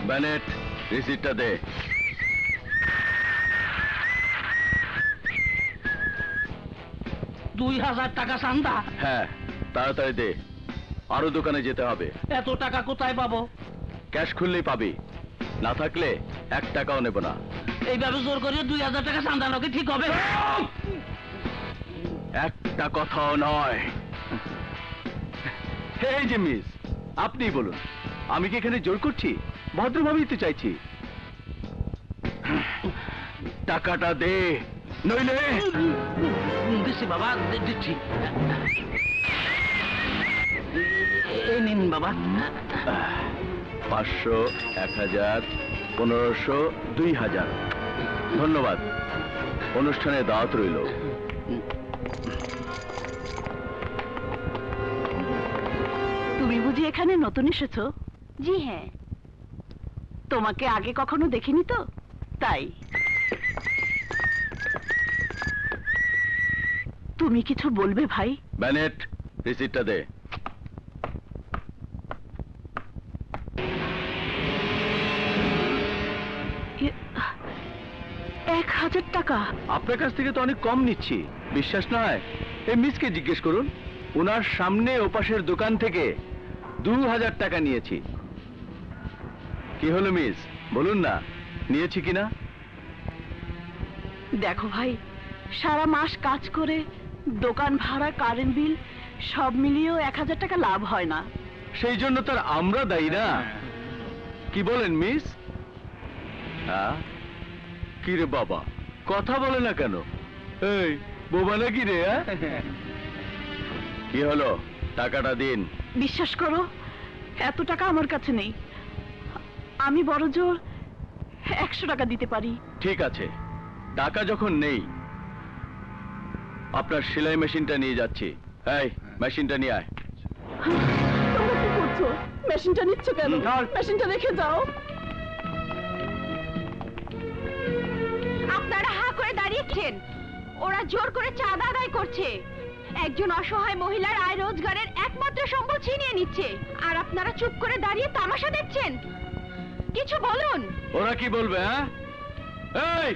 ব্যানেট, রিসিটটা দে। টাকা চান্দা? হ্যাঁ, তাড়াতাড়ি দে, আরো দোকানে যেতে হবে। এত টাকা কোথায় পাবো? ক্যাশ খুললেই পাবি, না থাকলে 1 টাকাও নেব না। এইভাবে জোর করে 2000 টাকা চান্দা নাকি ঠিক হবে? একটা কথাও নয়। এই যে মিস, আপনি বলুন, আমি কি এখানে জোর করছি? ভদ্রভাবেই তো চাইছি। টাকাটা দে, নইলে। দিচ্ছি বাবা, দিচ্ছি। এই নিন বাবা। 500, 1000, 1500, 2000। ধন্যবাদ, অনুষ্ঠানে দাওয়াত রইল। তুমি বুঝি এখানে নতুন এসেছো? জি হ্যাঁ। তোমাকে আগে কখনো দেখিনি তো, তাই। তুমি কিছু বলবে ভাই? ব্যানেট, রিসিটটা দে। এক 1000 টাকা? আপনার কাছ থেকে তো অনেক কম নিচ্ছি, বিশ্বাস না হয় এই মিসকে জিজ্ঞেস করুন। ওনার সামনে ওপাশের দোকান থেকে 2000 টাকা নিয়েছি। কি হলো মিস, বলুন না, নিয়েছি কিনা? দেখো ভাই, সারা মাস কাজ করে দোকান ভাড়া, কারেন্ট বিল সব মিলিয়েও 1000 টাকা লাভ হয় না। সেই জন্য তার আমরা দায়ী না, কি বলেন মিস? হ্যাঁ, কি রে বাবা, কথা বলে না কেন? এই বোবা নাকি রে? কি হলো, টাকাটা দিন। বিশ্বাস করো, এত টাকা আমার কাছে নেই। আমি বড় জোর 100 টাকা দিতে পারি। ঠিক আছে, টাকা যখন নেই, আপনার সেলাই মেশিনটা নিয়ে যাচ্ছি। এই মেশিনটা নিয়ে আয়। তোমরা কি করছো? মেশিনটা নিচ্ছ কেন? মেশিনটা রেখে যাও। আপনারা হা করে দাঁড়িয়েছেন, ওরা জোর করে চাঁদা আদায় করছে। একজন অসহায় মহিলার আয় রোজগারের একমাত্র সম্বল ছিনিয়ে নিচ্ছে, আর আপনারা চুপ করে দাঁড়িয়ে তামাশা দেখছেন। কিছু বলুন। ওরা কি বলবে? হ্যাঁ, এই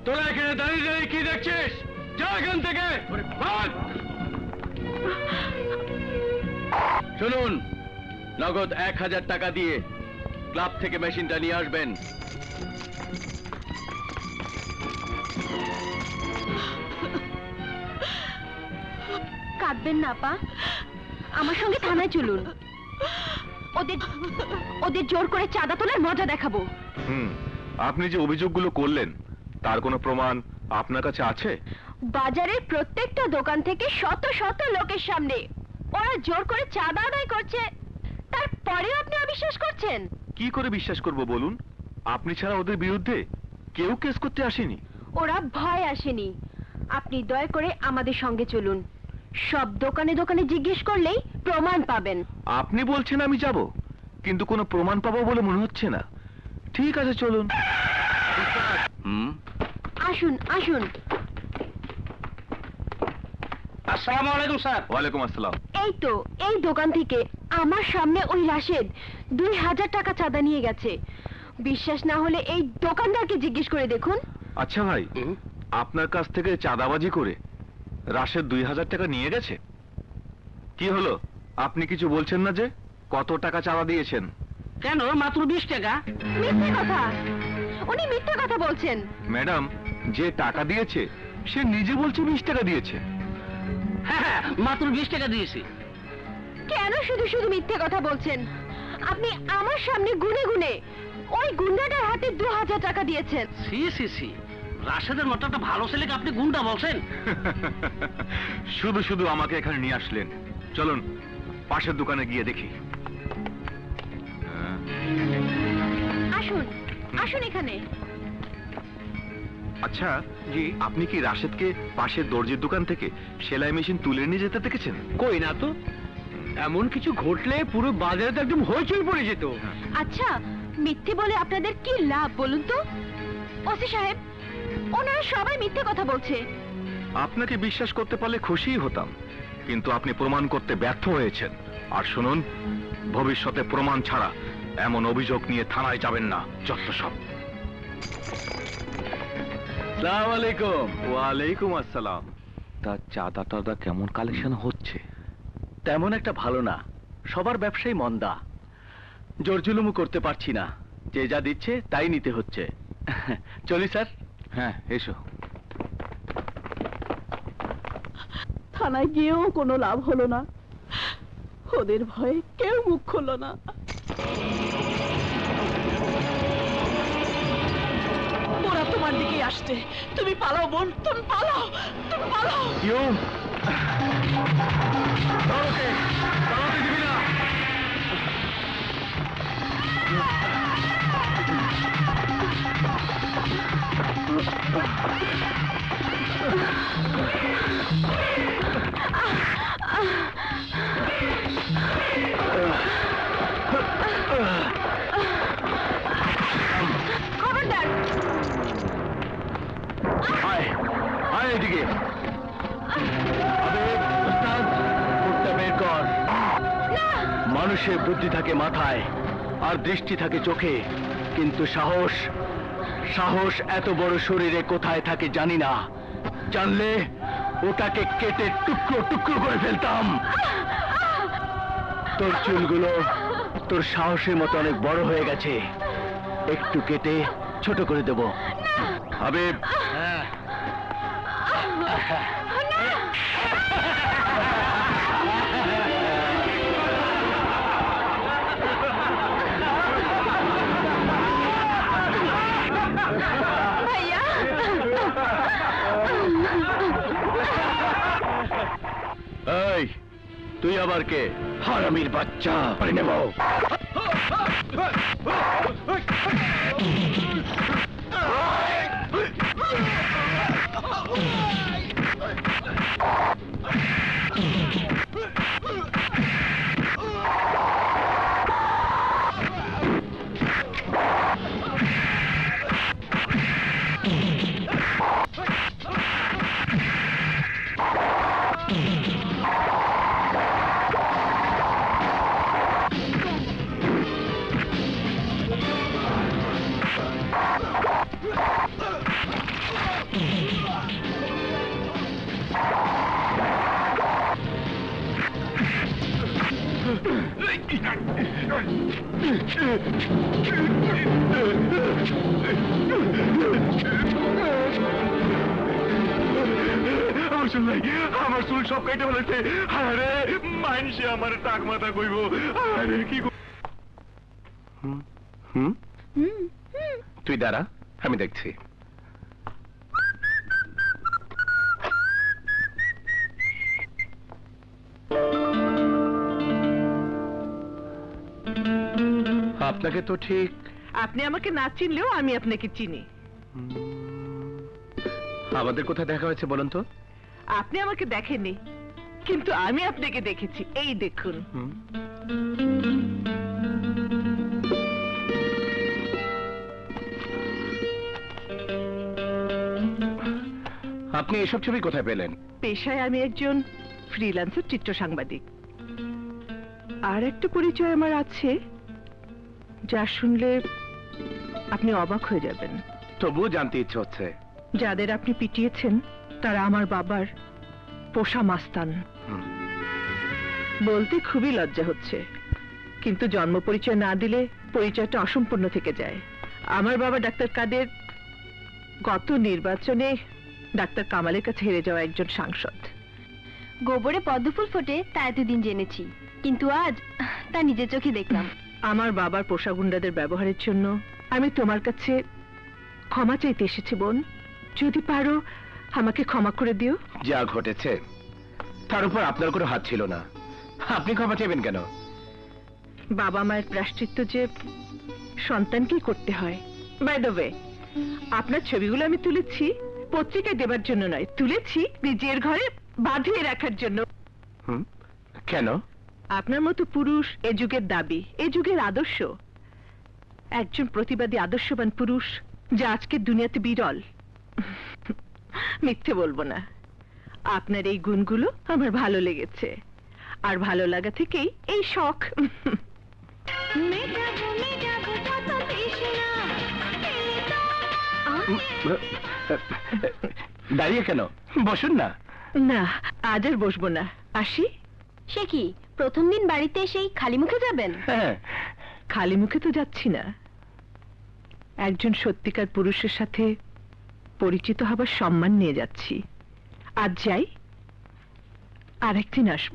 তোরা এখানে দাঁড়িয়ে দাঁড়িয়ে কি দেখছিস? যা এখান থেকে। ভাগ! শুনুন, নগদ 1000 টাকা দিয়ে ক্লাব থেকে মেশিনটা নিয়ে আসবেন। কাঁদবেন না আপা, আমার সঙ্গে থানায় চলুন। ওদের জোর করে চাঁদা তোলার মজা দেখাবো। আপনি যে অভিযোগগুলো করলেন তার কোনো প্রমাণ আপনার কাছে আছে? বাজারের প্রত্যেকটা দোকান থেকে শত শত লোকের সামনে ওরা জোর করে চাঁদা আদায় করছে, তারপরেও আপনি অবিশ্বাস করছেন? কি করে বিশ্বাস করব বলুন? আপনি ছাড়া ওদের বিরুদ্ধে কেউ কেস করতে আসেনি। ওরা ভয় আসেনি। আপনি দয়া করে আমাদের সঙ্গে চলুন, সব দোকানে দোকানে জিজ্ঞেস করলেই প্রমাণ পাবেন। আপনি বলছেন আমি যাব, কিন্তু কোনো প্রমাণ পাবো বলে মনে হচ্ছে না। ঠিক আছে, চলুন। আসুন আসুন। আসসালামু আলাইকুম স্যার। ওয়ালাইকুম আসসালাম। এই তো এই দোকান থেকে আমার সামনে ওই রাশেদ 2000 টাকা চাঁদা নিয়ে গেছে। বিশ্বাস না হলে এই দোকানদারকে জিজ্ঞেস করে দেখুন। আচ্ছা ভাই, আপনার কাছ থেকে চাঁদাবাজি করে রাশেদ 2000 টাকা নিয়ে গেছে? কি হলো, আপনি কিছু বলছেন না যে? কত টাকা চাঁদা দিয়েছেন? কেন, মাত্র 20 টাকা। মিথ্যে কথা, উনি মিথ্যে কথা বলছেন। ম্যাডাম, যে টাকা দিয়েছে সে নিজে বলছে 20 টাকা দিয়েছে। হ্যাঁ, মাত্র 20 টাকা দিয়েছি। কেন শুধু শুধু মিথ্যে কথা বলছেন? আপনি আমার সামনে গুনে গুনে ওই গুন্ডাটার হাতে 2000 টাকা দিয়েছেন। সি সি সি, রাশেদের মতো একটা ভালো ছেলেকে আপনি গুন্ডা বলছেন? শুধু শুধু আমাকে এখানে নিয়ে আসলেন। চলুন পাশের দোকানে গিয়ে দেখি। আসুন আসুন এখানে। আচ্ছা জি, আপনি কি রাশেদকে পাশের দর্জির দোকান থেকে সেলাই মেশিন তুলে নিয়ে যেতে দেখেছেন? কই না তো, এমন কিছু ঘটলে পুরো বাজারে তো একদম হইচই পড়ে যেত। আচ্ছা, মিথ্যে বলে আপনাদের কি লাভ বলুন তো? ওসি সাহেব, ওনারা সবাই মিথ্যে কথা বলছে। আপনাকে বিশ্বাস করতে পারলে খুশিই হতাম, কিন্তু আপনি প্রমাণ করতে ব্যর্থ হয়েছেন। আর শুনুন, ভবিষ্যতে প্রমাণ ছাড়া এমন অভিযোগ নিয়ে থানায় যাবেন না, যত সব। আসসালামু আলাইকুম। ওয়ালাইকুম আসসালাম। তা চাঁদা টাদা কেমন কালেকশন হচ্ছে? তেমন একটা ভালো না, সবার ব্যবসায়ী মন্দা। জোর জুলুমও করতে পারছি না, যে যা দিচ্ছে তাই নিতে হচ্ছে। চলি স্যার। হ্যাঁ, এসো। থানায় গিয়েও কোনো লাভ হলো না, ওদের ভয়ে কেউ মুখ খুলল না। ওরা তোমার দিকে আসছে, তুমি পালাও বোন, তুমি পালাও, তুমি পালাও। পালাতে দিবি না। খবরদার! আয় আয় এদিকে। আবে ওস্তাদ, মুখটা বের কর। মানুষের বুদ্ধি থাকে মাথায় আর দৃষ্টি থাকে চোখে, কিন্তু সাহস সাহস এত বড় শরীরে কোথায় থাকে জানি না। জানলে ওটাকে কেটে টুকরো টুকরো করে ফেলতাম। তোর চুলগুলো তোর সাহসের মতো অনেক বড় হয়ে গেছে, একটু কেটে ছোট করে দেব। হাবিব, হ্যাঁ। ভাইয়া! এই, তুই আবার কে? হারামির বাচ্চা, করে নেব। আমার চুল সব কেটে ফেলেছে। আরে মাইনসে আমার টাক মাথা কইব। আরে কি তুই দাঁড়া, আমি দেখছি। আপনাকে তো ঠিক। আপনি আমাকে না চিনলেও আমি আপনাকে চিনি। আমাদের কোথায় দেখা হয়েছে বলুন তো? আপনি আমাকে দেখেননি, কিন্তু আমি আপনাকে দেখেছি। এই দেখুন। আপনি এসব ছবি কোথায় পেলেন? পেশায় আমি একজন ফ্রিল্যান্সার চিত্র সাংবাদিক। আর একটা পরিচয় আমার আছে, যা শুনলে আপনি অবাক হয়ে যাবেন। তবুও জানতে ইচ্ছে হচ্ছে। যাদের আপনি পিটিয়েছেন তারা আমার বাবার পোষা মাস্তান। বলতে খুবই লজ্জা হচ্ছে, কিন্তু জন্ম পরিচয় না দিলে পরিচয়টা অসম্পূর্ণ থেকে যায়। আমার বাবা ডাক্তার কাদের গত নির্বাচনে ডাক্তার কামালের কাছে হেরে যাওয়া একজন সাংসদ। গোবরে পদ্মফুল ফোটে তা এতদিন জেনেছি, কিন্তু আজ তা নিজের চোখে দেখলাম। আমার বাবার পোষা গুন্ডাদের ব্যবহারের জন্য আমি তোমার কাছে ক্ষমা চাইতে এসেছি বোন। যদি পারো আমাকে ক্ষমা করে দিও। যা ঘটেছে তার উপর আপনার কোনো হাত ছিল না, আপনি ক্ষমা চাইবেন কেন? বাবা মায়ের প্রায়শ্চিত্ত যে সন্তানকেই করতে হয়। বাই দ্য ওয়ে, আপনার ছবিগুলো আমি তুলেছি পত্রিকায় দেবার জন্য নয়, তুলেছি নিজের ঘরে বাঁধিয়ে রাখার জন্য। কেন? আপনার মতো পুরুষ এ যুগের দাবি, এ যুগের আদর্শ। একজন প্রতিবাদী আদর্শবান পুরুষ, যা আজকের দুনিয়াতে বিরল। মিথ্যে বলবো না, আপনার এই গুণগুলো আমার ভালো লেগেছে, আর ভালো লাগা থেকেই এই শখ। দাঁড়িয়ে কেন, বসুন না। না, আজ আর বসবো না, আসি। সে কি প্রথম দিন বাড়িতে এসেই খালি মুখে যাবেন? হ্যাঁ, খালি মুখে তো যাচ্ছি না, একজন সত্যিকার পুরুষের সাথে পরিচিত হবার সম্মান নিয়ে যাচ্ছি। আজ যাই, আর একদিন আসবো।